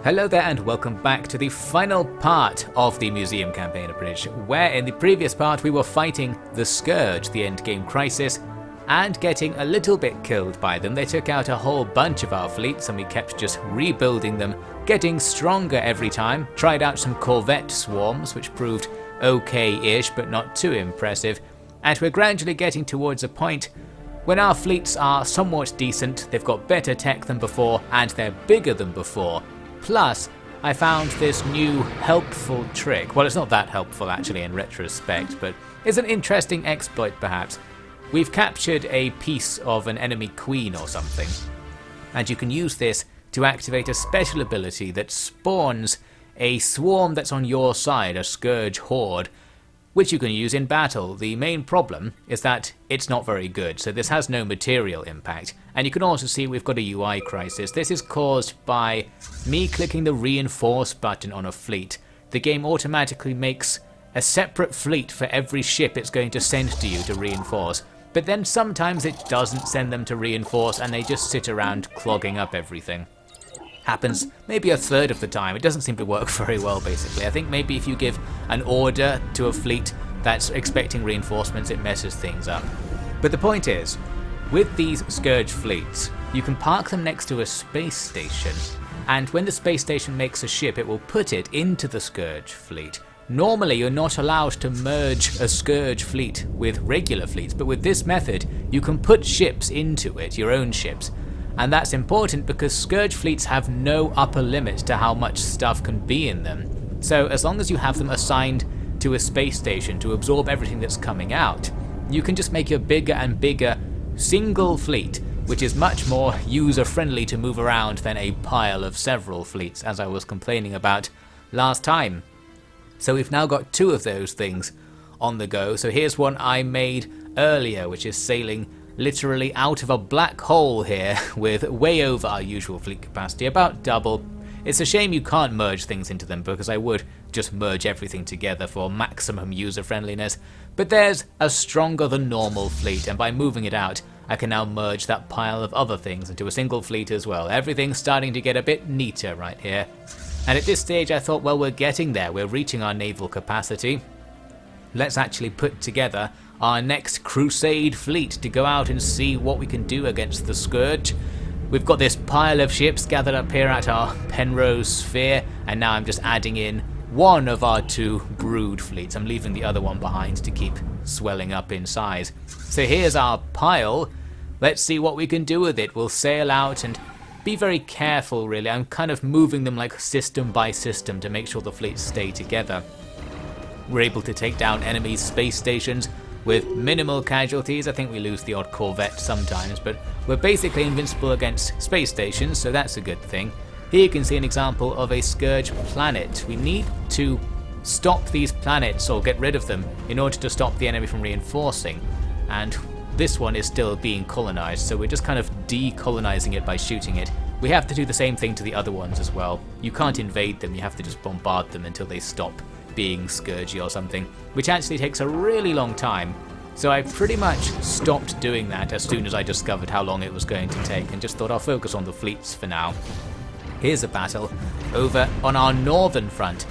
Hello there and welcome back to the final part of the Museum campaign Abridged, where in the previous part we were fighting the Scourge, the endgame crisis, and getting a little bit killed by them. They took out a whole bunch of our fleets and we kept just rebuilding them, getting stronger every time, tried out some Corvette swarms which proved okay-ish but not too impressive, and we're gradually getting towards a point when our fleets are somewhat decent, they've got better tech than before, and they're bigger than before. Plus, I found this new helpful trick. Well, it's not that helpful actually in retrospect, but it's an interesting exploit perhaps. We've captured a piece of an enemy queen or something, and you can use this to activate a special ability that spawns a swarm that's on your side, a Scourge horde, which you can use in battle. The main problem is that it's not very good, so this has no material impact. And you can also see we've got a UI crisis. This is caused by me clicking the reinforce button on a fleet. The game automatically makes a separate fleet for every ship it's going to send to you to reinforce. But then sometimes it doesn't send them to reinforce and they just sit around clogging up everything. Happens maybe a third of the time. It doesn't seem to work very well basically. I think maybe if you give an order to a fleet that's expecting reinforcements, it messes things up. But the point is, with these Scourge fleets, you can park them next to a space station, and when the space station makes a ship, it will put it into the Scourge fleet. Normally you're not allowed to merge a Scourge fleet with regular fleets, but with this method you can put ships into it, your own ships. And that's important because Scourge fleets have no upper limit to how much stuff can be in them. So as long as you have them assigned to a space station to absorb everything that's coming out, you can just make a bigger and bigger single fleet, which is much more user-friendly to move around than a pile of several fleets, as I was complaining about last time. So we've now got two of those things on the go. So here's one I made earlier, which is sailing literally out of a black hole here with way over our usual fleet capacity, about double. It's a shame you can't merge things into them because I would just merge everything together for maximum user friendliness, but there's a stronger than normal fleet, and by moving it out I can now merge that pile of other things into a single fleet as well. Everything's starting to get a bit neater right here, and at this stage I thought, well, we're getting there, we're reaching our naval capacity. Let's actually put together our next Crusade fleet to go out and see what we can do against the Scourge. We've got this pile of ships gathered up here at our Penrose sphere, and now I'm just adding in one of our two Brood fleets. I'm leaving the other one behind to keep swelling up in size. So here's our pile. Let's see what we can do with it. We'll sail out and be very careful really. I'm kind of moving them like system by system to make sure the fleets stay together. We're able to take down enemy space stations with minimal casualties. I think we lose the odd Corvette sometimes, but we're basically invincible against space stations, so that's a good thing. Here you can see an example of a Scourge planet. We need to stop these planets or get rid of them in order to stop the enemy from reinforcing, and this one is still being colonized, so we're just kind of decolonizing it by shooting it. We have to do the same thing to the other ones as well. You can't invade them, you have to just bombard them until they stop being Scourgy or something, which actually takes a really long time. So I pretty much stopped doing that as soon as I discovered how long it was going to take and just thought I'll focus on the fleets for now. Here's a battle over on our northern front.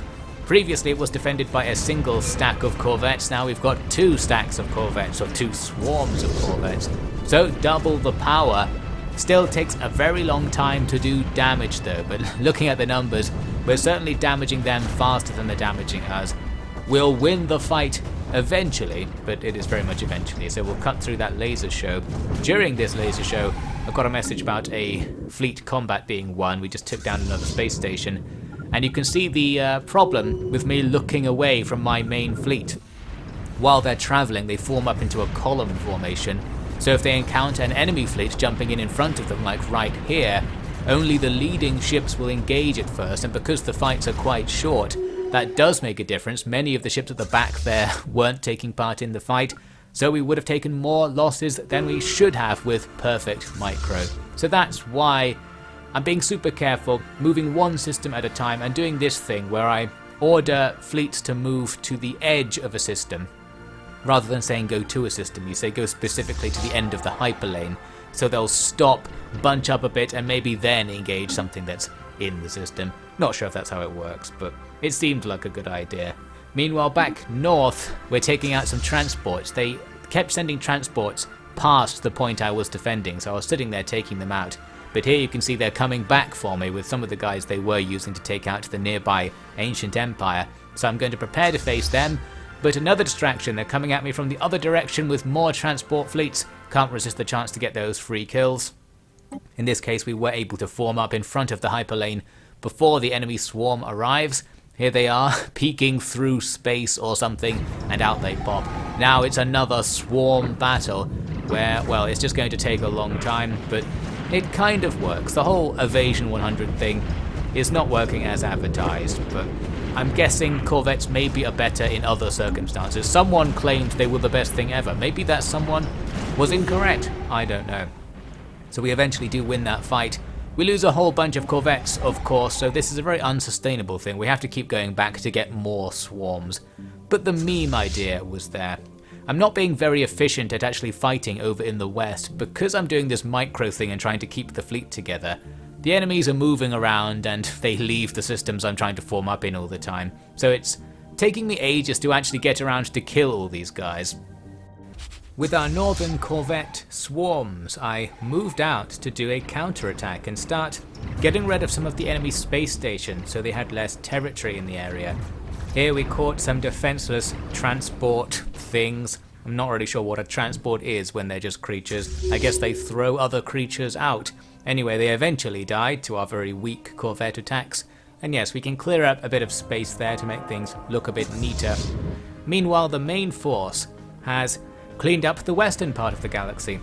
Previously it was defended by a single stack of Corvettes, now we've got two stacks of Corvettes, or two swarms of Corvettes. So double the power. Still takes a very long time to do damage though, but looking at the numbers, we're certainly damaging them faster than they're damaging us. We'll win the fight eventually, but it is very much eventually, so we'll cut through that laser show. During this laser show, I've got a message about a fleet combat being won. We just took down another space station, and you can see the problem with me looking away from my main fleet. While they're traveling, they form up into a column formation. So if they encounter an enemy fleet jumping in front of them, like right here, only the leading ships will engage at first, and because the fights are quite short, that does make a difference. Many of the ships at the back there weren't taking part in the fight, so we would have taken more losses than we should have with perfect micro. So that's why I'm being super careful, moving one system at a time, and doing this thing where I order fleets to move to the edge of a system. Rather than saying go to a system, you say go specifically to the end of the hyperlane, so they'll stop, bunch up a bit, and maybe then engage something that's in the system. Not sure if that's how it works, but it seemed like a good idea. Meanwhile, back north, we're taking out some transports. They kept sending transports past the point I was defending, so I was sitting there taking them out. But here you can see they're coming back for me with some of the guys they were using to take out the nearby ancient empire. So I'm going to prepare to face them. But another distraction, they're coming at me from the other direction with more transport fleets. Can't resist the chance to get those free kills. In this case, we were able to form up in front of the hyperlane before the enemy swarm arrives. Here they are, peeking through space or something, and out they pop. Now it's another swarm battle, where, well, it's just going to take a long time, but it kind of works. The whole Evasion 100 thing is not working as advertised, but I'm guessing corvettes maybe are better in other circumstances. Someone claimed they were the best thing ever. Maybe that someone was incorrect. I don't know. So we eventually do win that fight. We lose a whole bunch of corvettes, of course, so this is a very unsustainable thing. We have to keep going back to get more swarms. But the meme idea was there. I'm not being very efficient at actually fighting over in the west because I'm doing this micro thing and trying to keep the fleet together. The enemies are moving around and they leave the systems I'm trying to form up in all the time. So it's taking me ages to actually get around to kill all these guys. With our northern corvette swarms, I moved out to do a counterattack and start getting rid of some of the enemy space stations so they had less territory in the area. Here we caught some defenseless transport things. I'm not really sure what a transport is when they're just creatures. I guess they throw other creatures out. Anyway, they eventually died to our very weak corvette attacks. And yes, we can clear up a bit of space there to make things look a bit neater. Meanwhile, the main force has cleaned up the western part of the galaxy.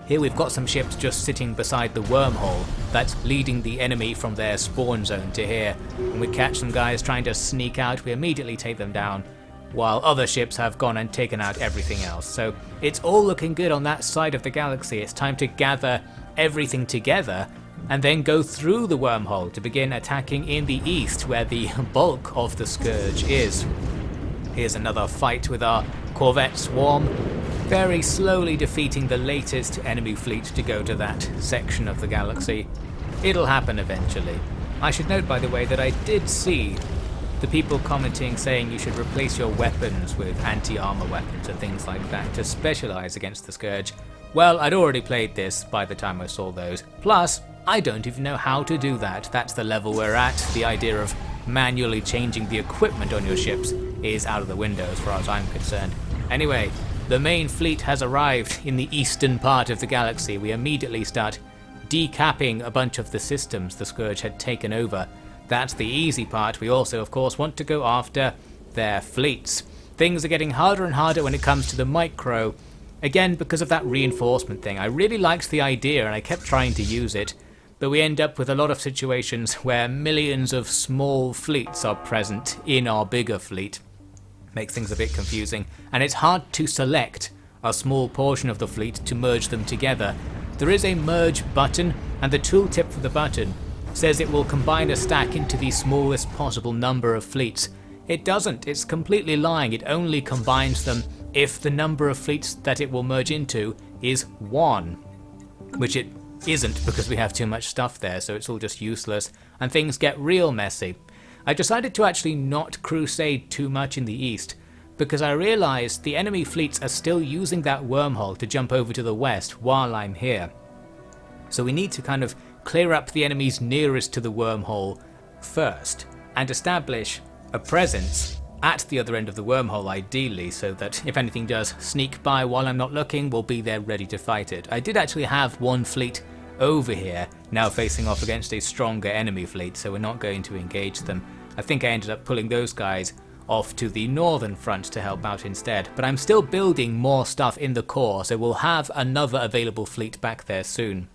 Here we've got some ships just sitting beside the wormhole that's leading the enemy from their spawn zone to here. When we catch some guys trying to sneak out, we immediately take them down, while other ships have gone and taken out everything else. So it's all looking good on that side of the galaxy. It's time to gather everything together and then go through the wormhole to begin attacking in the east where the bulk of the Scourge is. Here's another fight with our corvette swarm, very slowly defeating the latest enemy fleet to go to that section of the galaxy. It'll happen eventually. I should note, by the way, that I did see the people commenting saying you should replace your weapons with anti-armor weapons and things like that to specialize against the Scourge. Well, I'd already played this by the time I saw those. Plus, I don't even know how to do that. That's the level we're at. The idea of manually changing the equipment on your ships is out of the window as far as I'm concerned. Anyway, the main fleet has arrived in the eastern part of the galaxy. We immediately start decapping a bunch of the systems the Scourge had taken over. That's the easy part. We also, of course, want to go after their fleets. Things are getting harder and harder when it comes to the micro. Again, because of that reinforcement thing. I really liked the idea and I kept trying to use it, but we end up with a lot of situations where millions of small fleets are present in our bigger fleet. Makes things a bit confusing, and it's hard to select a small portion of the fleet to merge them together. There is a merge button, and the tooltip for the button says it will combine a stack into the smallest possible number of fleets. It doesn't, it's completely lying. It only combines them if the number of fleets that it will merge into is 1, which it isn't because we have too much stuff there, so it's all just useless, and things get real messy. I decided to actually not crusade too much in the east, because I realised the enemy fleets are still using that wormhole to jump over to the west while I'm here. So we need to kind of clear up the enemies nearest to the wormhole first, and establish a presence at the other end of the wormhole ideally, so that if anything does sneak by while I'm not looking, we'll be there ready to fight it. I did actually have one fleet over here, now facing off against a stronger enemy fleet, so we're not going to engage them. I think I ended up pulling those guys off to the northern front to help out instead, but I'm still building more stuff in the core, so we'll have another available fleet back there soon.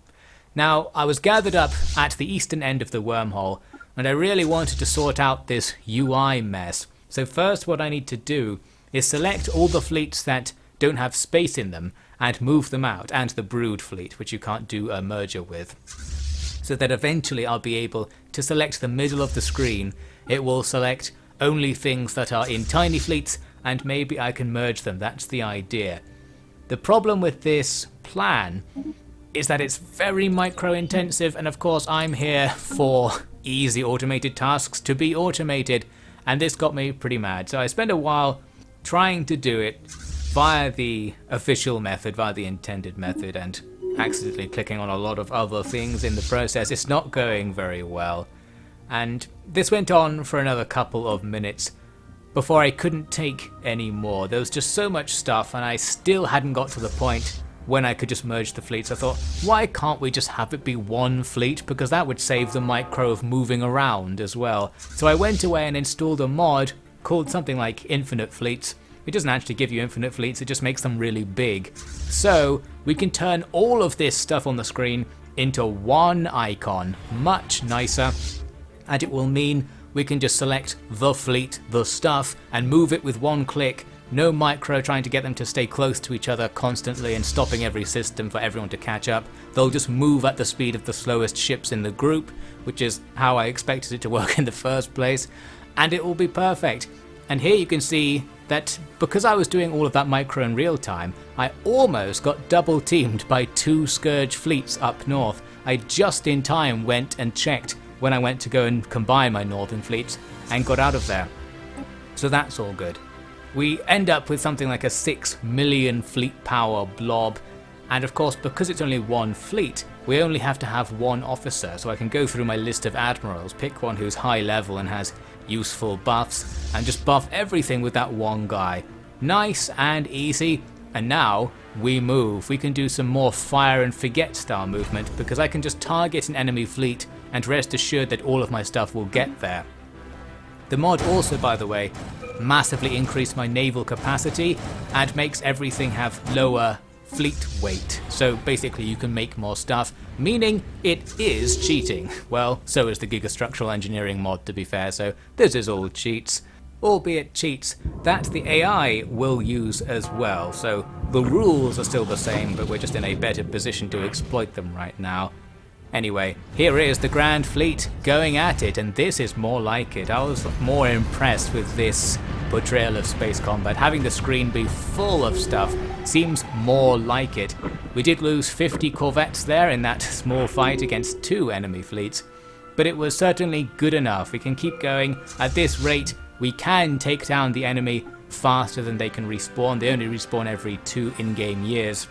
Now, I was gathered up at the eastern end of the wormhole, and I really wanted to sort out this UI mess. So first what I need to do is select all the fleets that don't have space in them and move them out, and the Brood fleet, which you can't do a merger with. So that eventually I'll be able to select the middle of the screen. It will select only things that are in tiny fleets, and maybe I can merge them. That's the idea. The problem with this plan is that it's very micro intensive, and of course I'm here for easy automated tasks to be automated, and this got me pretty mad. So I spent a while trying to do it via the official method, via the intended method, and accidentally clicking on a lot of other things in the process. It's not going very well. And this went on for another couple of minutes before I couldn't take any more. There was just so much stuff, and I still hadn't got to the point when I could just merge the fleets. I thought, why can't we just have it be one fleet? Because that would save the micro of moving around as well. So I went away and installed a mod called something like Infinite Fleets. It doesn't actually give you infinite fleets, it just makes them really big. So we can turn all of this stuff on the screen into one icon, much nicer, and it will mean we can just select the fleet, the stuff, and move it with one click. No micro trying to get them to stay close to each other constantly and stopping every system for everyone to catch up. They'll just move at the speed of the slowest ships in the group, which is how I expected it to work in the first place, and it will be perfect. And here you can see that because I was doing all of that micro in real time, I almost got double teamed by 2 Scourge Fleets up north. I just in time went and checked when I went to go and combine my northern fleets and got out of there. So that's all good. We end up with something like a 6 million fleet power blob, and of course because it's only one fleet, we only have to have one officer, so I can go through my list of admirals, pick one who's high level and has useful buffs, and just buff everything with that one guy. Nice and easy, and now we move. We can do some more fire and forget style movement because I can just target an enemy fleet and rest assured that all of my stuff will get there. The mod also, by the way, massively increased my naval capacity and makes everything have lower fleet weight, so basically you can make more stuff, meaning it is cheating. Well, so is the Gigastructural Engineering mod, to be fair, so this is all cheats. Albeit cheats that the AI will use as well, so the rules are still the same, but we're just in a better position to exploit them right now. Anyway, here is the Grand Fleet going at it, and this is more like it. I was more impressed with this portrayal of space combat. Having the screen be full of stuff seems more like it. We did lose 50 corvettes there in that small fight against 2 enemy fleets, but it was certainly good enough. We can keep going. At this rate, we can take down the enemy faster than they can respawn. They only respawn every 2 in-game years.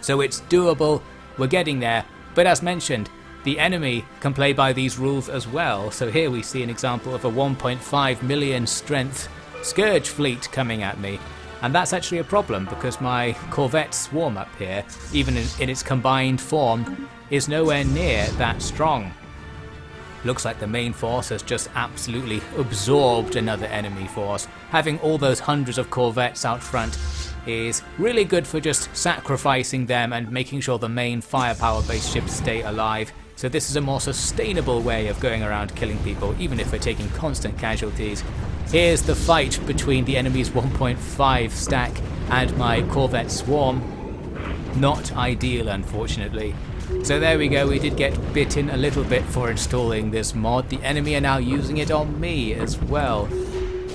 So it's doable, we're getting there. But as mentioned, the enemy can play by these rules as well, so here we see an example of a 1.5 million strength Scourge fleet coming at me, and that's actually a problem because my corvette swarm up here, even in its combined form, is nowhere near that strong. Looks like the main force has just absolutely absorbed another enemy force. Having all those hundreds of corvettes out front is really good for just sacrificing them and making sure the main firepower based ships stay alive. So this is a more sustainable way of going around killing people, even if we're taking constant casualties. Here's the fight between the enemy's 1.5 stack and my corvette swarm. Not ideal, unfortunately. So there we go, we did get bitten a little bit for installing this mod. The enemy are now using it on me as well.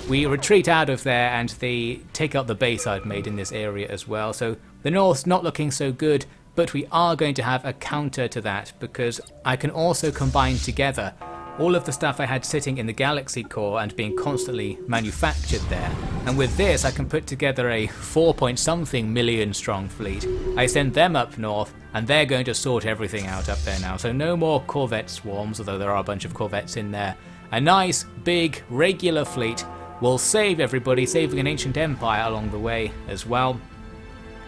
We retreat out of there and they take out the base I'd made in this area as well. So the north's not looking so good, but we are going to have a counter to that because I can also combine together all of the stuff I had sitting in the galaxy core and being constantly manufactured there. And with this I can put together a 4-point-something million strong fleet. I send them up north and they're going to sort everything out up there now. So no more corvette swarms, although there are a bunch of corvettes in there. A nice, big, regular fleet will save everybody, saving an ancient empire along the way as well.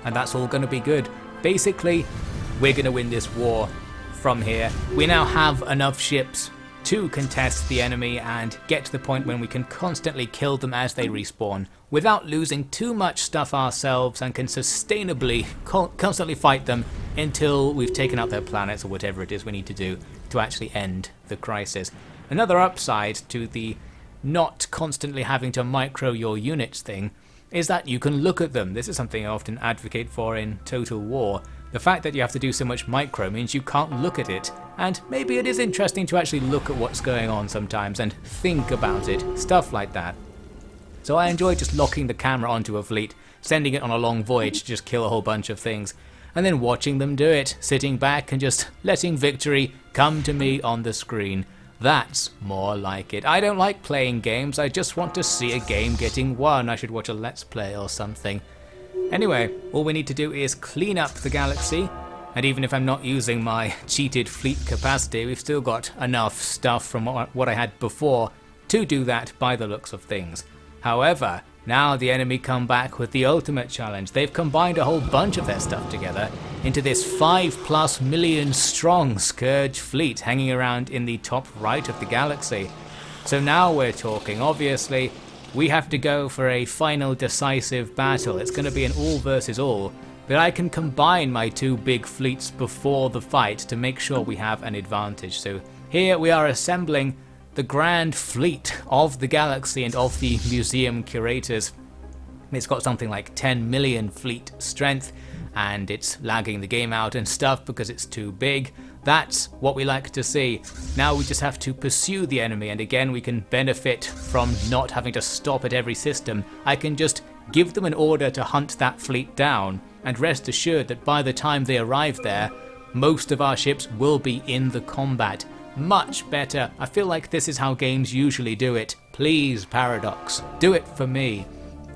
And that's all going to be good. Basically, we're going to win this war from here. We now have enough ships to contest the enemy and get to the point when we can constantly kill them as they respawn without losing too much stuff ourselves, and can sustainably constantly fight them until we've taken out their planets or whatever it is we need to do to actually end the crisis. Another upside to the not constantly having to micro your units thing is that you can look at them. This is something I often advocate for in Total War. The fact that you have to do so much micro means you can't look at it, and maybe it is interesting to actually look at what's going on sometimes and think about it, stuff like that. So I enjoy just locking the camera onto a fleet, sending it on a long voyage to just kill a whole bunch of things, and then watching them do it, sitting back and just letting victory come to me on the screen. That's more like it. I don't like playing games, I just want to see a game getting won. I should watch a Let's Play or something. Anyway, all we need to do is clean up the galaxy, and even if I'm not using my cheated fleet capacity, we've still got enough stuff from what I had before to do that by the looks of things. However, now the enemy come back with the ultimate challenge. They've combined a whole bunch of their stuff together into this 5+ million strong Scourge fleet hanging around in the top right of the galaxy. So now we're talking. Obviously, we have to go for a final decisive battle. It's going to be an all versus all, but I can combine my two big fleets before the fight to make sure we have an advantage. So here we are assembling the grand fleet of the galaxy and of the museum curators. It's got something like 10 million fleet strength, and it's lagging the game out and stuff because it's too big. That's what we like to see. Now we just have to pursue the enemy, and again we can benefit from not having to stop at every system. I can just give them an order to hunt that fleet down, and rest assured that by the time they arrive there, most of our ships will be in the combat. Much better. I feel like this is how games usually do it. Please, Paradox, do it for me.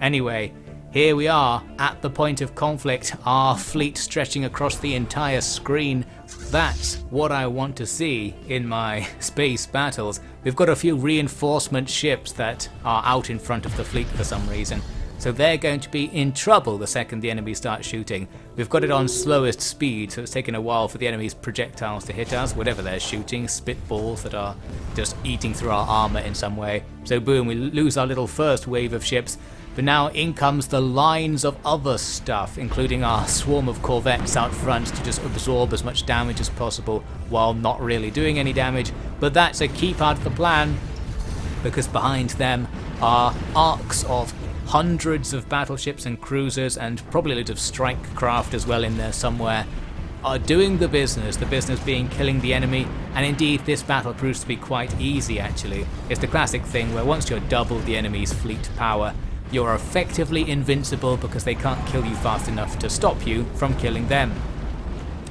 Anyway, here we are at the point of conflict, our fleet stretching across the entire screen. That's what I want to see in my space battles. We've got a few reinforcement ships that are out in front of the fleet for some reason, so they're going to be in trouble the second the enemy starts shooting. We've got it on slowest speed, so it's taken a while for the enemy's projectiles to hit us, whatever they're shooting, spitballs that are just eating through our armor in some way. So boom, we lose our little first wave of ships, but now in comes the lines of other stuff, including our swarm of corvettes out front to just absorb as much damage as possible while not really doing any damage. But that's a key part of the plan, because behind them are arcs of hundreds of battleships and cruisers, and probably a lot of strike craft as well in there somewhere, are doing the business being killing the enemy. And indeed this battle proves to be quite easy actually. It's the classic thing where once you're double the enemy's fleet power, you're effectively invincible because they can't kill you fast enough to stop you from killing them.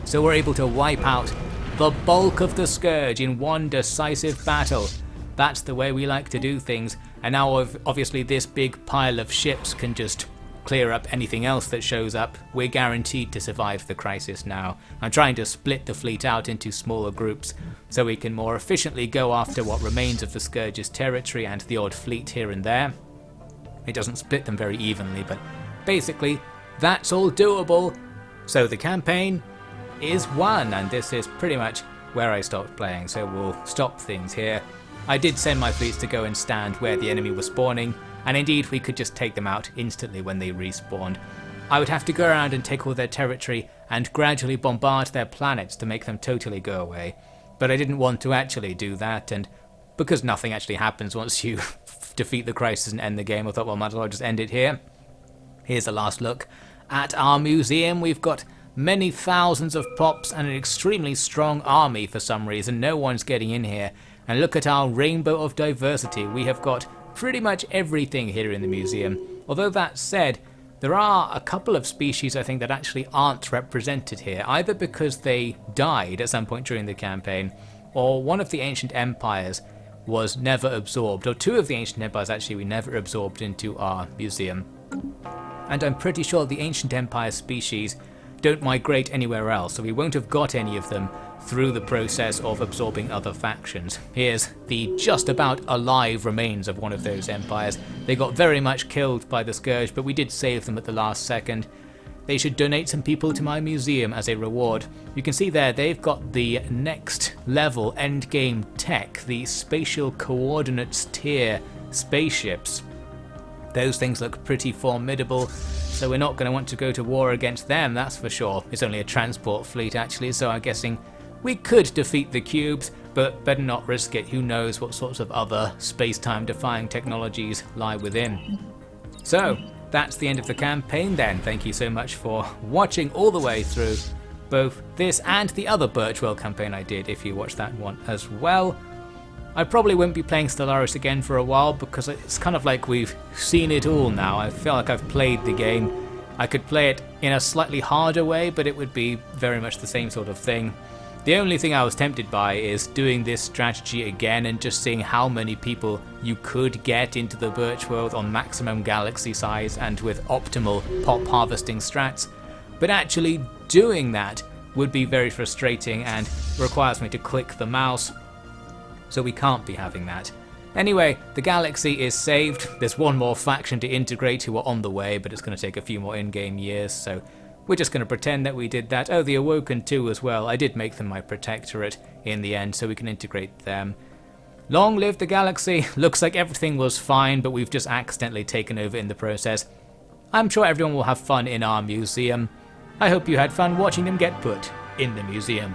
So we're able to wipe out the bulk of the Scourge in one decisive battle. That's the way we like to do things, and now obviously this big pile of ships can just clear up anything else that shows up. We're guaranteed to survive the crisis now. I'm trying to split the fleet out into smaller groups so we can more efficiently go after what remains of the Scourge's territory and the odd fleet here and there. It doesn't split them very evenly, but basically that's all doable. So the campaign is won, and this is pretty much where I stopped playing, so we'll stop things here. I did send my fleets to go and stand where the enemy was spawning, and indeed we could just take them out instantly when they respawned. I would have to go around and take all their territory and gradually bombard their planets to make them totally go away, but I didn't want to actually do that, and because nothing actually happens once you defeat the crisis and end the game, I thought, well, might as well just end it here. Here's a last look at our museum. We've got many thousands of props and an extremely strong army for some reason. No one's getting in here. And look at our rainbow of diversity. We have got pretty much everything here in the museum. Although that said, there are a couple of species I think that actually aren't represented here, either because they died at some point during the campaign, or one of the ancient empires was never absorbed, or two of the ancient empires actually we never absorbed into our museum. And I'm pretty sure the ancient empire species don't migrate anywhere else, so we won't have got any of them through the process of absorbing other factions. Here's the just about alive remains of one of those empires. They got very much killed by the Scourge, but we did save them at the last second. They should donate some people to my museum as a reward. You can see there they've got the next level endgame tech, the spatial coordinates tier spaceships. Those things look pretty formidable, so we're not going to want to go to war against them, that's for sure. It's only a transport fleet actually, so I'm guessing we could defeat the cubes, but better not risk it. Who knows what sorts of other space-time defying technologies lie within. So that's the end of the campaign then. Thank you so much for watching all the way through both this and the other Birchwell campaign I did, if you watched that one as well. I probably won't be playing Stellaris again for a while because it's kind of like we've seen it all now. I feel like I've played the game I could play it in a slightly harder way, but it would be very much the same sort of thing. The only thing I was tempted by is doing this strategy again and just seeing how many people you could get into the Birch world on maximum galaxy size and with optimal pop harvesting strats. But actually doing that would be very frustrating and requires me to click the mouse, so we can't be having that. Anyway, the galaxy is saved. There's one more faction to integrate who are on the way, but it's going to take a few more in-game years, so we're just going to pretend that we did that. Oh, the Awoken too as well. I did make them my protectorate in the end, so we can integrate them. Long live the galaxy. Looks like everything was fine, but we've just accidentally taken over in the process. I'm sure everyone will have fun in our museum. I hope you had fun watching them get put in the museum.